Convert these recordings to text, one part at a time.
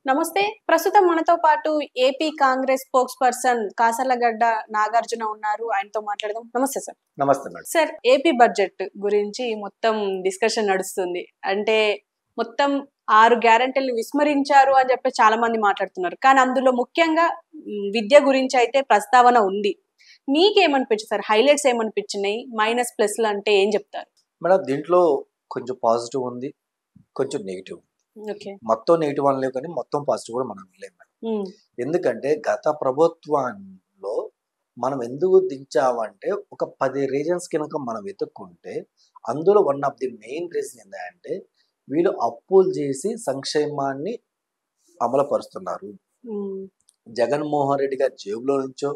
నమస్తే. ప్రస్తుతం మనతో పాటు AP Congress spokesperson Kasarlagadda Nagarjuna ఉన్నారు. ఆయనతో మాట్లాడదాం. నమస్తే సార్. నమస్తే మేడం. సార్, ఏపీ బడ్జెట్ గురించి మొత్తం డిస్కషన్ నడుస్తుంది. అంటే మొత్తం 6 గ్యారంటీలు విస్మరించారు అని చెప్పి చాలా మంది మాట్లాడుతున్నారు. కానీ అందులో ముఖ్యంగా విద్య గురించి అయితే ప్రస్తావన ఉంది. మీకేమనిపించింది సార్? హైలైట్స్ ఏమనిపించినాయి? మైనస్ ప్లస్లు అంటే ఏం చెప్తారు? మేడం, దీంట్లో కొంచెం పాజిటివ్ ఉంది, కొంచెం నెగిటివ్. ఓకే. మొత్తం నెగిటివ్ అనలేవు, కానీ మొత్తం పాజిటివ్ కూడా మనం అనలేము మేడం. ఎందుకంటే గత ప్రభుత్వంలో మనం ఎందుకు దించామంటే ఒక 10 రీజన్స్ కనుక మనం వెతుక్కుంటే అందులో one of the main reason ఏంటంటే వీళ్ళు అప్పులు చేసి సంక్షేమాన్ని అమలుపరుస్తున్నారు. జగన్మోహన్ రెడ్డి గారి జేబులో నుంచో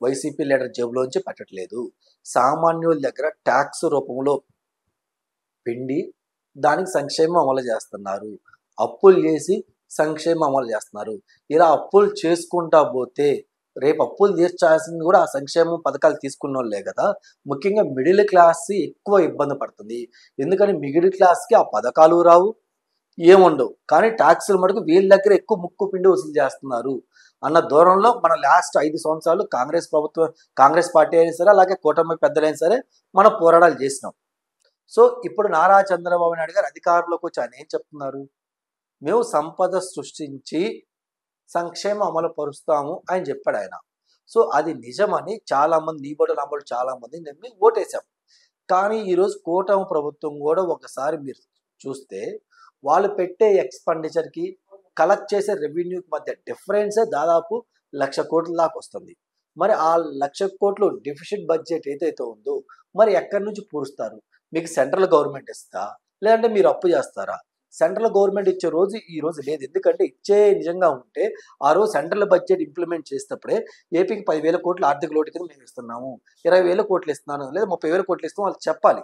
వైసీపీ లీడర్ జేబులో నుంచి పెట్టట్లేదు. సామాన్యుల దగ్గర ట్యాక్స్ రూపంలో పిండి దానికి సంక్షేమం అమలు చేస్తున్నారు. అప్పులు చేసి సంక్షేమం అమలు చేస్తున్నారు. ఇలా అప్పులు చేసుకుంటా పోతే రేపు అప్పులు తీర్చాల్సింది కూడా ఆ సంక్షేమం పథకాలు తీసుకున్న వాళ్ళే కదా. ముఖ్యంగా మిడిల్ క్లాస్ ఎక్కువ ఇబ్బంది పడుతుంది. ఎందుకని మిడిల్ క్లాస్కి ఆ పథకాలు రావు, ఏముండవు. కానీ ట్యాక్సులు మటుకు వీళ్ళ దగ్గర ఎక్కువ ముక్కు పిండి వసూలు చేస్తున్నారు అన్న దూరంలో మన లాస్ట్ 5 సంవత్సరాలు కాంగ్రెస్ ప్రభుత్వం, కాంగ్రెస్ పార్టీ అయినా సరే, అలాగే కూటమి పెద్దలైనా సరే మనం పోరాటాలు చేసినాం. సో ఇప్పుడు నారా చంద్రబాబు నాయుడు గారు అధికారంలోకి వచ్చి ఆయన ఏం చెప్తున్నారు? మేము సంపద సృష్టించి సంక్షేమం అమలు పరుస్తాము అని చెప్పాడు ఆయన. సో అది నిజమని చాలామంది, నీ బోటు నా బోటు చాలామంది నమ్మి ఓటేశాం. కానీ ఈరోజు కూటమి ప్రభుత్వం కూడా ఒకసారి మీరు చూస్తే వాళ్ళు పెట్టే ఎక్స్పెండిచర్కి కలెక్ట్ చేసే రెవెన్యూకి మధ్య డిఫరెన్సే దాదాపు 1,00,000 కోట్ల దాకా వస్తుంది. మరి ఆ 1,00,000 కోట్లు డెఫిసిట్ బడ్జెట్ ఏదైతే ఉందో మరి ఎక్కడి నుంచి పూరుస్తారు? మీకు సెంట్రల్ గవర్నమెంట్ ఇస్తా, లేదంటే మీరు అప్పు చేస్తారా? సెంట్రల్ గవర్నమెంట్ ఇచ్చే రోజు ఈ రోజు లేదు. ఎందుకంటే ఇచ్చే నిజంగా ఉంటే ఆ రోజు సెంట్రల్ బడ్జెట్ ఇంప్లిమెంట్ చేసేటప్పుడే ఏపీకి 10,000 కోట్ల ఆర్థిక లోటు కింద మేము ఇస్తున్నాము, 20,000 కోట్లు ఇస్తున్నాను, లేదా 30,000 కోట్లు ఇస్తాం వాళ్ళు చెప్పాలి.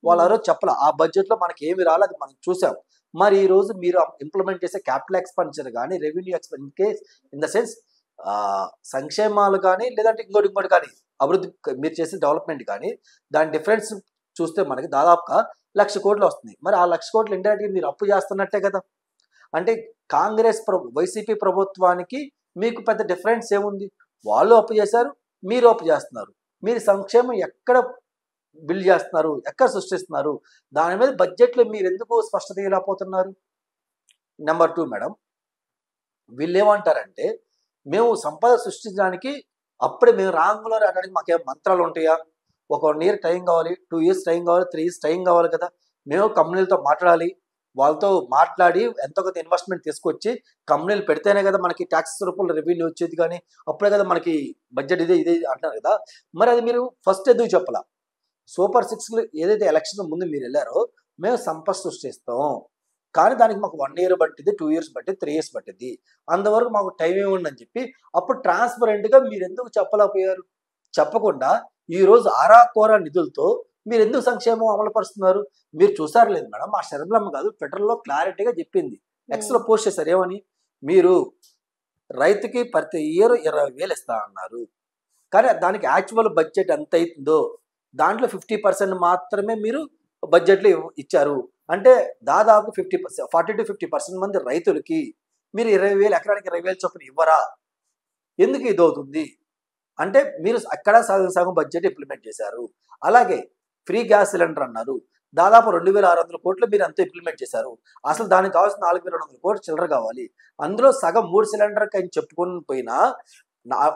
వాళ్ళు ఆ రోజు చెప్పాలి. ఆ బడ్జెట్లో మనకి ఏమి రాలేదు, అది మనం చూసాం. మరి ఈ రోజు మీరు ఇంప్లిమెంట్ చేసే క్యాపిటల్ ఎక్స్పెండిచర్ కానీ, revenue expenditure in the sense సంక్షేమాలు కానీ, లేదంటే ఇంకోటి కానీ, అభివృద్ధి మీరు చేసే డెవలప్మెంట్ కానీ, దాని డిఫరెన్స్ చూస్తే మనకి దాదాపుగా 1,00,000 కోట్లు వస్తుంది. మరి ఆ 1,00,000 కోట్లు ఇండైరెక్ట్గా మీరు అప్పు చేస్తున్నట్టే కదా. అంటే కాంగ్రెస్ వైసీపీ ప్రభుత్వానికి మీకు పెద్ద డిఫరెన్స్ ఏముంది? వాళ్ళు అప్పు చేశారు, మీరు అప్పు చేస్తున్నారు. మీరు సంక్షేమం ఎక్కడ బిల్డ్ చేస్తున్నారు, ఎక్కడ సృష్టిస్తున్నారు? దాని మీద బడ్జెట్లో మీరు ఎందుకు స్పష్టత ఇవ్వలేకపోతున్నారు? నెంబర్ 2 మేడం, వీళ్ళు ఏమంటారంటే మేము సంపద సృష్టించడానికి అప్పుడే మేము రాంగులో రావడానికి మాకేం మంత్రాలు ఉంటాయా? ఒక 1 ఇయర్ టైం కావాలి, 2 ఇయర్స్ టైం కావాలి, 3 ఇయర్స్ టైం కావాలి కదా. మేము కంపెనీలతో మాట్లాడాలి, వాళ్ళతో మాట్లాడి ఎంతో కొంత ఇన్వెస్ట్మెంట్ తీసుకొచ్చి కంపెనీలు పెడితేనే కదా మనకి ట్యాక్స్ రూపంలో రెవెన్యూ వచ్చేది, కానీ అప్పుడే కదా మనకి బడ్జెట్ ఇదే అంటున్నారు కదా. మరి అది మీరు ఫస్ట్ ఎందుకు చెప్పాల? సూపర్ 6 ఏదైతే ఎలక్షన్ ముందు మీరు వెళ్ళారో మేము సంపద సృష్టిస్తాం, కానీ దానికి మాకు 1 ఇయర్ పట్టింది, 2 ఇయర్స్ పట్టింది, 3 ఇయర్స్ పట్టింది, అంతవరకు మాకు టైం ఏముందని చెప్పి అప్పుడు ట్రాన్స్పరెంట్గా మీరు ఎందుకు చెప్పలేకపోయారు? చెప్పకుండా ఈరోజు ఆరాకోర నిధులతో మీరు ఎందుకు సంక్షేమం అమలు పరుస్తున్నారు? మీరు చూసారు లేదు మేడం, మా శర్మలమ్మ కాదు ట్విట్టర్లో క్లారిటీగా చెప్పింది, ఎక్స్లో పోస్ట్ చేశారు. ఏమని? మీరు రైతుకి ప్రతి ఇయర్ 20,000 ఇస్తా అన్నారు, కానీ దానికి యాక్చువల్ బడ్జెట్ ఎంత అవుతుందో దాంట్లో 50% మాత్రమే మీరు బడ్జెట్లో ఇచ్చారు. అంటే దాదాపు 40 to 50% మంది రైతులకి మీరు 20,000 ఎకరానికి 20,000 చొప్పున ఇవ్వరా? ఎందుకు ఇది అవుతుంది అంటే మీరు అక్కడ సగం బడ్జెట్ ఇంప్లిమెంట్ చేశారు. అలాగే ఫ్రీ గ్యాస్ సిలిండర్ అన్నారు, దాదాపు 2,600 కోట్లు మీరు అంతా ఇంప్లిమెంట్ చేశారు. అసలు దానికి కావాల్సిన 4,200 కోట్లు చిల్లర కావాలి. అందులో సగం 3 సిలిండర్కి అని చెప్పుకొని పోయినా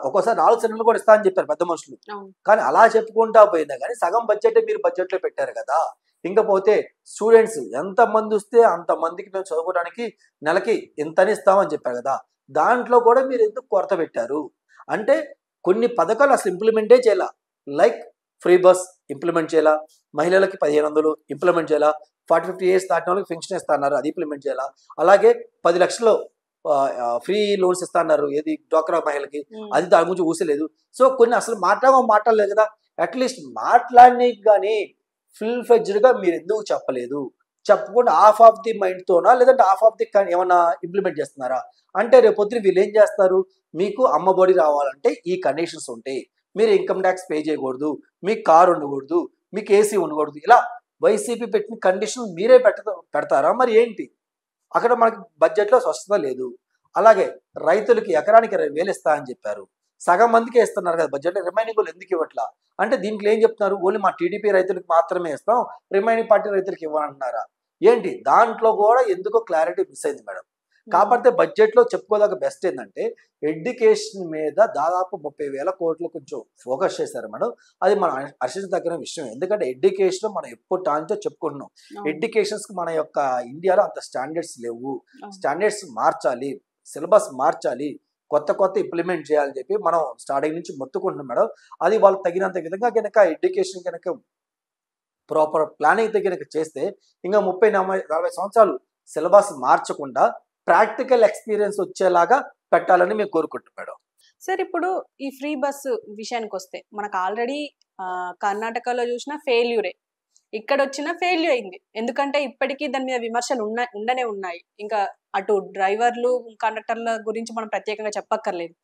ఒక్కోసారి 4 సిలిండర్లు కూడా ఇస్తా అని చెప్పారు పెద్ద మనుషులు. కానీ అలా చెప్పుకుంటా పోయినా కానీ సగం బడ్జెట్ మీరు బడ్జెట్లో పెట్టారు కదా. ఇంకపోతే స్టూడెంట్స్ ఎంతమంది వస్తే అంతమందికి మేము చదువుకోవడానికి నెలకి ఇంతని ఇస్తామని చెప్పారు కదా, దాంట్లో కూడా మీరు ఎందుకు కొరత పెట్టారు? అంటే కొన్ని పథకాలు అసలు ఇంప్లిమెంటే చేయాల. లైక్ ఫ్రీ బస్ ఇంప్లిమెంట్ చేయాల, మహిళలకి 1,500 ఇంప్లిమెంట్ చేయాల, 40-50 ఇయర్స్ దాటిన వాళ్ళకి పెన్షన్ ఇస్తా అన్నారు, అది ఇంప్లిమెంట్ చేయాల. అలాగే 10 లక్షలు ఫ్రీ లోన్స్ ఇస్తా అన్నారు, ఏది డ్వాక్రా మహిళలకి, అది దాని గురించి ఊసలేదు. సో కొన్ని అసలు మాట్లాడలేదు కదా. అట్లీస్ట్ మాట్లాడినకి కానీ ఫుల్ ఫ్లెడ్జ్డ్గా మీరు ఎందుకు చెప్పలేదు? చెప్పకుండా హాఫ్ ఆఫ్ ది మైండ్తోనా, లేదంటే హాఫ్ ఆఫ్ ది ఏమన్నా ఇంప్లిమెంట్ చేస్తున్నారా? అంటే రేపు పొద్దున వీళ్ళు ఏం చేస్తారు? మీకు అమ్మఒడి రావాలంటే ఈ కండిషన్స్ ఉంటాయి, మీరు ఇన్కమ్ ట్యాక్స్ పే చేయకూడదు, మీకు కారు ఉండకూడదు, మీకు ఏసీ ఉండకూడదు, ఇలా వైసీపీ పెట్టిన కండిషన్ మీరే పెడతారా? మరి ఏంటి? అక్కడ మనకి బడ్జెట్లో స్పష్టత లేదు. అలాగే రైతులకి ఎకరానికి 20,000 ఇస్తా అని చెప్పారు. సగం మందికే ఇస్తున్నారు కదా బడ్జెట్, రిమైనింగ్ వాళ్ళు ఎందుకు ఇవ్వట్లా అంటే దీంట్లో ఏం చెప్తున్నారు, ఓన్లీ మా టీడీపీ రైతులకు మాత్రమే ఇస్తాం, రిమైనింగ్ పార్టీ రైతులకు ఇవ్వనంటున్నారా ఏంటి? దాంట్లో కూడా ఎందుకో క్లారిటీ మిస్ అయింది మేడం. కాకపోతే బడ్జెట్ లో చెప్పుకోదగ్గ బెస్ట్ ఏంటంటే ఎడ్యుకేషన్ మీద దాదాపు 30,000 కోట్లు కొంచెం ఫోకస్ చేశారు మేడం. అది మనం హర్షించదగిన విషయం. ఎందుకంటే ఎడ్యుకేషన్ మనం ఎప్పుడు టాంచో చెప్పుకుంటున్నాం, ఎడ్యుకేషన్స్ కి మన యొక్క ఇండియాలో అంత స్టాండర్డ్స్ లేవు, స్టాండర్డ్స్ మార్చాలి, సిలబస్ మార్చాలి, కొత్త కొత్త ఇంప్లిమెంట్ చేయాలని చెప్పి మనం స్టార్టింగ్ నుంచి మొత్తుకుంటున్నాం మేడం. అది వాళ్ళు తగినంత విధంగా కనుక ఎడ్యుకేషన్ కనుక ప్రాపర్ ప్లానింగ్ కనుక చేస్తే ఇంకా 30-40 సంవత్సరాలు సిలబస్ మార్చకుండా ప్రాక్టికల్ ఎక్స్పీరియన్స్ వచ్చేలాగా పెట్టాలని మేము కోరుకుంటున్నాం మేడం. సార్ ఇప్పుడు ఈ ఫ్రీ బస్సు విషయానికి వస్తే మనకు ఆల్రెడీ కర్ణాటకలో చూసిన ఫెయిల్యూరే, ఇక్కడ వచ్చిన ఫెయిల్యూర్ అయింది. ఎందుకంటే ఇప్పటికీ దాని మీద విమర్శలు ఉండనే ఉన్నాయి. ఇంకా అటు డ్రైవర్లు కండక్టర్ల గురించి మనం ప్రత్యేకంగా చెప్పక్కర్లేదు.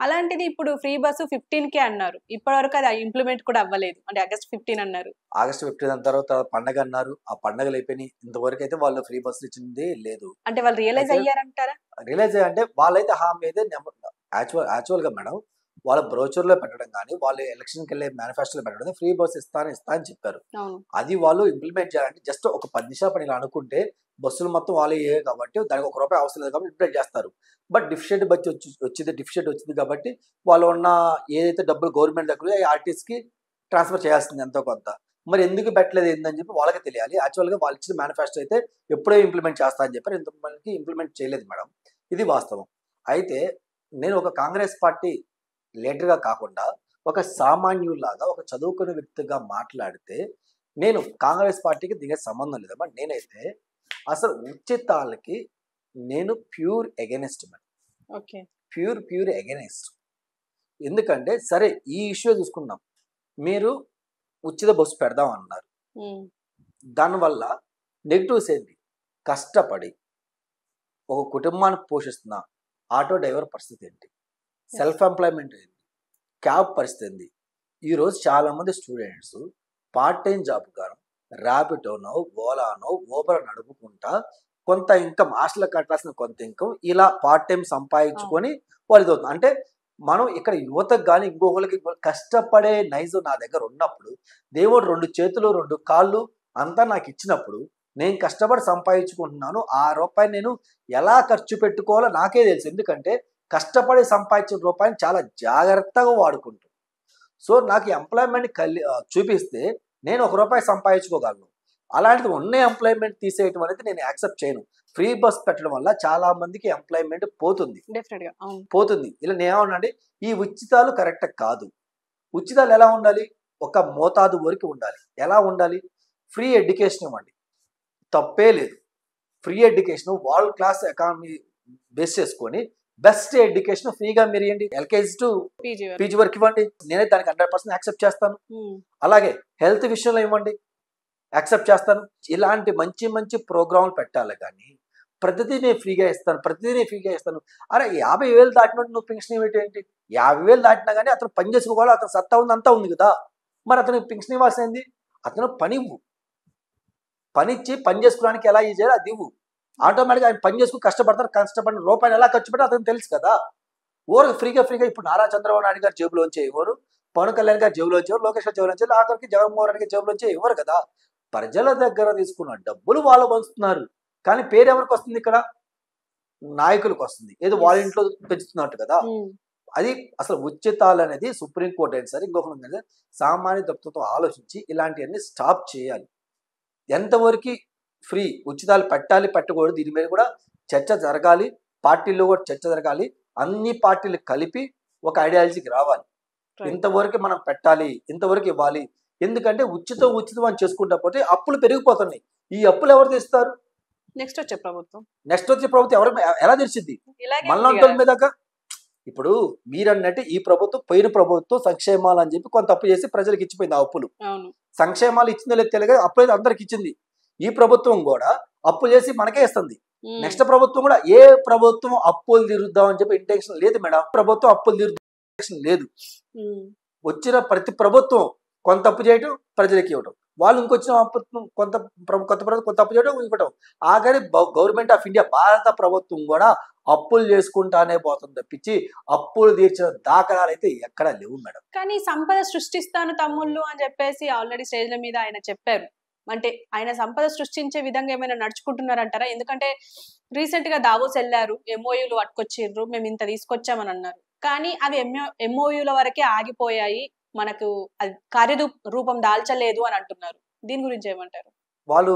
అలాంటిది ఇప్పుడు ఫ్రీ బస్సు 15K అన్నారు, ఇప్పటి వరకు అది ఇంప్లిమెంట్ కూడా అవ్వలేదు. అంటే ఆగస్ట్ 15 అన్నారు, ఆగస్ట్ 15 తర్వాత పండగ అన్నారు, ఆ పండగలు అయిపోయినాయి, ఇంతవరకు అయితే వాళ్ళు ఫ్రీ బస్సులు ఇచ్చింది లేదు. అంటే వాళ్ళు రియలైజ్ అయ్యారంటారా? రియలైజ్ అంటే వాళ్ళైతే హామీ అయితే యాక్చువల్ గా మేడం వాళ్ళ బ్రోచర్ లో పెట్టడం కానీ వాళ్ళు ఎలక్షన్కి వెళ్ళే మేనిఫెస్టోలో పెట్టడం ఫ్రీ బస్ ఇస్తా అని చెప్పారు. అది వాళ్ళు ఇంప్లిమెంట్ చేయాలంటే జస్ట్ ఒక 10 నిమిషాల పని ఇలా అనుకుంటే బస్సులు మొత్తం వాళ్ళే కాబట్టి దానికి ₹1 అవసరం లేదు కాబట్టి ఇంప్లిమెంట్ చేస్తారు. బట్ డిఫిషియెంట్ వచ్చింది కాబట్టి వాళ్ళు ఉన్న ఏదైతే డబ్బులు గవర్నమెంట్ దగ్గర ఆర్టీసీకి ట్రాన్స్ఫర్ చేయాల్సింది ఎంతో కొంత. మరి ఎందుకు పెట్టలేదు ఏందని చెప్పి వాళ్ళకి తెలియాలి. యాక్చువల్గా వాళ్ళు ఇచ్చిన మేనిఫెస్టో అయితే ఎప్పుడో ఇంప్లిమెంట్ చేస్తా అని చెప్పారు, ఇంతమందికి ఇంప్లిమెంట్ చేయలేదు మేడం. ఇది వాస్తవం. అయితే నేను ఒక కాంగ్రెస్ పార్టీ లీడర్గా కాకుండా ఒక సామాన్యులాగా ఒక చదువుకునే వ్యక్తిగా మాట్లాడితే నేను కాంగ్రెస్ పార్టీకి దిగే సంబంధం లేదమ్మా. నేనైతే అసలు ఉచితాలకి నేను pure against madam. Okay, pure against. ఎందుకంటే సరే ఈ ఇష్యూ చూసుకున్నాం, మీరు ఉచిత బస్సు పెడదాం అన్నారు, దానివల్ల నెగిటివ్స్ ఏంటి? కష్టపడి ఒక కుటుంబాన్ని పోషిస్తున్న ఆటో డ్రైవర్ పరిస్థితి ఏంటి, సెల్ఫ్ ఎంప్లాయ్మెంట్ ఏంటి, క్యాబ్ పరిస్థితి ఏంటి? ఈరోజు చాలామంది స్టూడెంట్స్ పార్ట్ టైం జాబ్ గాను ర్యాపిడోనో ఓలానో ఊబర్ నడుపుకుంటా కొంత ఇన్కమ్, హాస్టల్ కట్టాల్సిన కొంత ఇన్కమ్ ఇలా పార్ట్ టైం సంపాదించుకొని వాళ్ళు అవుతుంది. అంటే మనం ఇక్కడ యువతకు కానీ ఇంకొకరికి కష్టపడే నైజు నా దగ్గర ఉన్నప్పుడు, దేవుడు 2 చేతులు 2 కాళ్ళు అంతా నాకు ఇచ్చినప్పుడు నేను కష్టపడి సంపాదించుకుంటున్నాను. ఆ రూపాయి నేను ఎలా ఖర్చు పెట్టుకోవాలో నాకే తెలుసు. ఎందుకంటే కష్టపడి సంపాదించిన రూపాయిని చాలా జాగ్రత్తగా వాడుకుంటాను. సో నాకు ఎంప్లాయ్మెంట్ చూపిస్తే నేను ₹1 సంపాదించుకోగలను. అలాంటిది ఉన్న ఎంప్లాయ్మెంట్ తీసేయటం అనేది నేను యాక్సెప్ట్ చేయను. ఫ్రీ బస్ పెట్టడం వల్ల చాలా మందికి ఎంప్లాయ్మెంట్ పోతుంది. ఇలా నేనేమన్నాండి, ఈ ఉచితాలు కరెక్ట్ కాదు. ఉచితాలు ఎలా ఉండాలి? ఒక మోతాదు వరకు ఉండాలి. ఎలా ఉండాలి? ఫ్రీ ఎడ్యుకేషన్ ఇవ్వండి, తప్పే లేదు. Free education world class economy base చేసుకొని బెస్ట్ ఎడ్యుకేషన్ ఫ్రీగా మీరు ఇవ్వండి. ఎల్కేజీ టు పీజీ వరకు ఇవ్వండి. నేనే దానికి 100% యాక్సెప్ట్ చేస్తాను. అలాగే హెల్త్ విషయంలో ఇవ్వండి, యాక్సెప్ట్ చేస్తాను. ఇలాంటి మంచి మంచి ప్రోగ్రాంలు పెట్టాలి. కానీ ప్రతిదీ నేను ఫ్రీగా ఇస్తాను. అరే 50,000 దాటినట్టు నువ్వు పెన్షన్ ఇవ్వేంటి? 50,000 దాటినా కానీ అతను పని చేసుకోవాలి, అతను సత్తా ఉంది, అంతా ఉంది కదా. మరి అతనికి పెన్షన్ ఇవ్వాల్సింది. అతను పనిచ్చి పని చేసుకోవడానికి ఎలా యూజ్ చేయాలి అది ఇవ్వు. ఆటోమేటిక్గా ఆయన పని చేసుకుని కష్టపడిన రూపాయలు ఎలా ఖర్చు పెట్టి అతనికి తెలుసు కదా. ఊరికి ఫ్రీగా ఇప్పుడు నారా చంద్రబాబు నాయుడు గారు జేబులోంచి ఇవ్వరు, పవన్ కళ్యాణ్ గారు జేబులోంచి ఇవ్వరు, లోకేష్ గారు జేబులోంచి, ఆఖరికి జగన్మోహన్ రెడ్డి గారి జేబులోంచి ఇవ్వరు కదా. ప్రజల దగ్గర తీసుకున్న డబ్బులు వాళ్ళు పంచుతున్నారు. కానీ పేరు ఎవరికి వస్తుంది? ఇక్కడ నాయకులకు వస్తుంది. ఏదో వాళ్ళ ఇంట్లో పెంచుతున్నట్టు కదా. అది అసలు ఉచితాలు అనేది సుప్రీంకోర్టు అయిన సరే ఇంకొక సామాన్య దత్తతో ఆలోచించి ఇలాంటివన్నీ స్టాప్ చేయాలి. ఎంతవరకు ఫ్రీ ఉచితాలు పెట్టాలి పెట్టకూడదు దీని మీద కూడా చర్చ జరగాలి. పార్టీల్లో కూడా చర్చ జరగాలి. అన్ని పార్టీలు కలిపి ఒక ఐడియాలజీకి రావాలి. ఇంతవరకు మనం పెట్టాలి, ఇంతవరకు ఇవ్వాలి. ఎందుకంటే ఉచితం అని చేసుకుంటా పోతే అప్పులు పెరిగిపోతున్నాయి. ఈ అప్పులు ఎవరు తీస్తారు? నెక్స్ట్ వచ్చే ప్రభుత్వం ఎవరు ఎలా తెరిచింది? మళ్ళీ మీద ఇప్పుడు మీరన్నట్టు ఈ ప్రభుత్వం పోయిన ప్రభుత్వం సంక్షేమాలు అని చెప్పి కొంత అప్పు చేసి ప్రజలకు ఇచ్చిపోయింది. ఆ అప్పులు సంక్షేమాలు ఇచ్చిందో లేదు తెలియదు, అప్పులు అందరికి ఇచ్చింది. ఈ ప్రభుత్వం కూడా అప్పులు చేసి మనకే ఇస్తుంది. నెక్స్ట్ ప్రభుత్వం కూడా ఏ ప్రభుత్వం అప్పులు తీరుద్దాం అని చెప్పి ఇంటెన్షన్ లేదు మేడం. ప్రభుత్వం అప్పులు తీరుద్దాం లేదు. వచ్చిన ప్రతి ప్రభుత్వం కొంత అప్పు చేయటం, ప్రజలకి ఇవ్వటం. వాళ్ళు ఇంకొచ్చిన అప్పు కొత్త ప్రభుత్వం కొంత అప్పు చేయడం, ఇవ్వటం. ఆఖరి గవర్నమెంట్ ఆఫ్ ఇండియా భారత ప్రభుత్వం కూడా అప్పులు చేసుకుంటానే పోతుంది తప్పించి అప్పులు తీర్చిన దాఖలాలు అయితే ఎక్కడా లేవు మేడం. కానీ సంపద సృష్టిస్తాను తమ్ముళ్ళు అని చెప్పేసి ఆల్రెడీ స్టేజ్ల మీద ఆయన చెప్పారు. అంటే ఆయన సంపద సృష్టించే విధంగా ఏమైనా నడుచుకుంటున్నారంటారా? ఎందుకంటే రీసెంట్ గా దావోస్ వెళ్ళారు, ఎంఓయూలు పట్టుకొచ్చిర్రు, మేము ఇంత తీసుకొచ్చామని అన్నారు. కానీ అవి ఎంఓయూల వరకే ఆగిపోయాయి, మనకు అది కార్యరూపం దాల్చలేదు అని అంటున్నారు. దీని గురించి ఏమంటారు? వాళ్ళు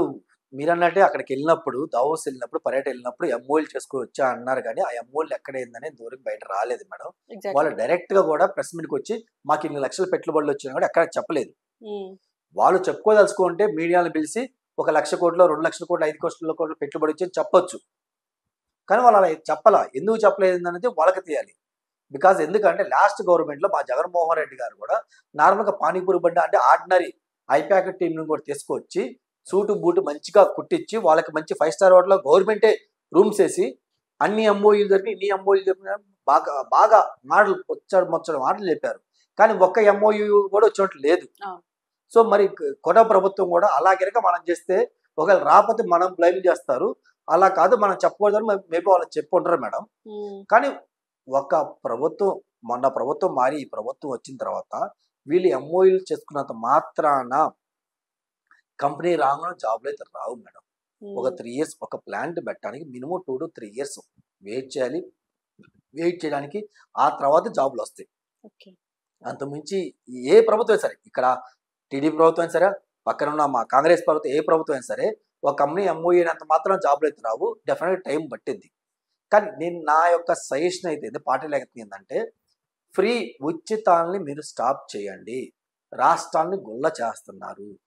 మీరన్నట్టే అక్కడికి వెళ్ళినప్పుడు, దావోస్ వెళ్ళినప్పుడు, పర్యటన వెళ్ళినప్పుడు ఎంఓయూలు చేసుకుని వచ్చా అన్నారు. కానీ ఆ ఎంఓయూలు ఎక్కడైందనే దూరం బయట రాలేదు మేడం. వాళ్ళు డైరెక్ట్ గా కూడా ప్రెస్ మీట్కి వచ్చి మాకు ఇన్ని లక్షల పెట్టుబడులు వచ్చినా కూడా ఎక్కడ చెప్పలేదు. వాళ్ళు చెప్పుకోదలుచుకుంటే మీడియాను పిలిచి 1 లక్ష కోట్లు, 2 లక్షల కోట్లు, 5 కోట్ల పెట్టుబడి వచ్చి చెప్పొచ్చు. కానీ వాళ్ళు అలా చెప్పాలా, ఎందుకు చెప్పలేదు అనేది వాళ్ళకి తెలియాలి. బికాజ్ ఎందుకంటే లాస్ట్ గవర్నమెంట్ లో మా జగన్మోహన్ రెడ్డి గారు కూడా నార్మల్గా పానీపూరి బండి అంటే ఆర్డినరీ ఐ ప్యాకెట్ టీంని కూడా తీసుకొచ్చి సూటు బూటు మంచిగా కుట్టించి వాళ్ళకి మంచి 5 స్టార్ హోటల్లో గవర్నమెంటే రూమ్స్ వేసి అన్ని ఎంఓయూలు జరిపి ఇన్ని ఎంఓయూలు చెప్పిన బాగా బాగా మాటలు ముచ్చడం మాటలు చెప్పారు. కానీ ఒక్క ఎంఓయూ కూడా వచ్చినట్లు లేదు. సో మరి కొత్త ప్రభుత్వం కూడా అలాగే మనం చేస్తే ఒకవేళ రాకపోతే మనం బ్లైమ్ చేస్తారు. అలా కాదు, మనం చెప్పకూడదని మేబీ వాళ్ళు చెప్పుకుంటారు మేడం. కానీ ఒక ప్రభుత్వం, మొన్న ప్రభుత్వం మారి ఈ ప్రభుత్వం వచ్చిన తర్వాత వీళ్ళు ఎంఓయూలు చేసుకున్నంత మాత్రాన కంపెనీ రాగానే జాబ్లు అయితే రావు మేడం. ఒక 3 years ఒక ప్లాంట్ పెట్టడానికి మినిమం 2 to 3 years వెయిట్ చేయాలి. వెయిట్ చేయడానికి ఆ తర్వాత జాబ్లు వస్తాయి. అంతకుమించి ఏ ప్రభుత్వం సరే, ఇక్కడ టీడీపీ ప్రభుత్వం అయినా సరే, పక్కన ఉన్న మా కాంగ్రెస్ ప్రభుత్వం, ఏ ప్రభుత్వం అయినా సరే, ఒక కంపెనీ ఎంఓయూ అయినంత మాత్రం జాబ్లు అయితే రావు. డెఫినెట్గా టైం పట్టింది. కానీ నేను నా యొక్క సజెషన్ అయితే పార్టీ లేకపోతే ఏంటంటే, ఫ్రీ ఉచితాలని మీరు స్టాప్ చేయండి. రాష్ట్రాన్ని గుల్ల చేస్తున్నారు.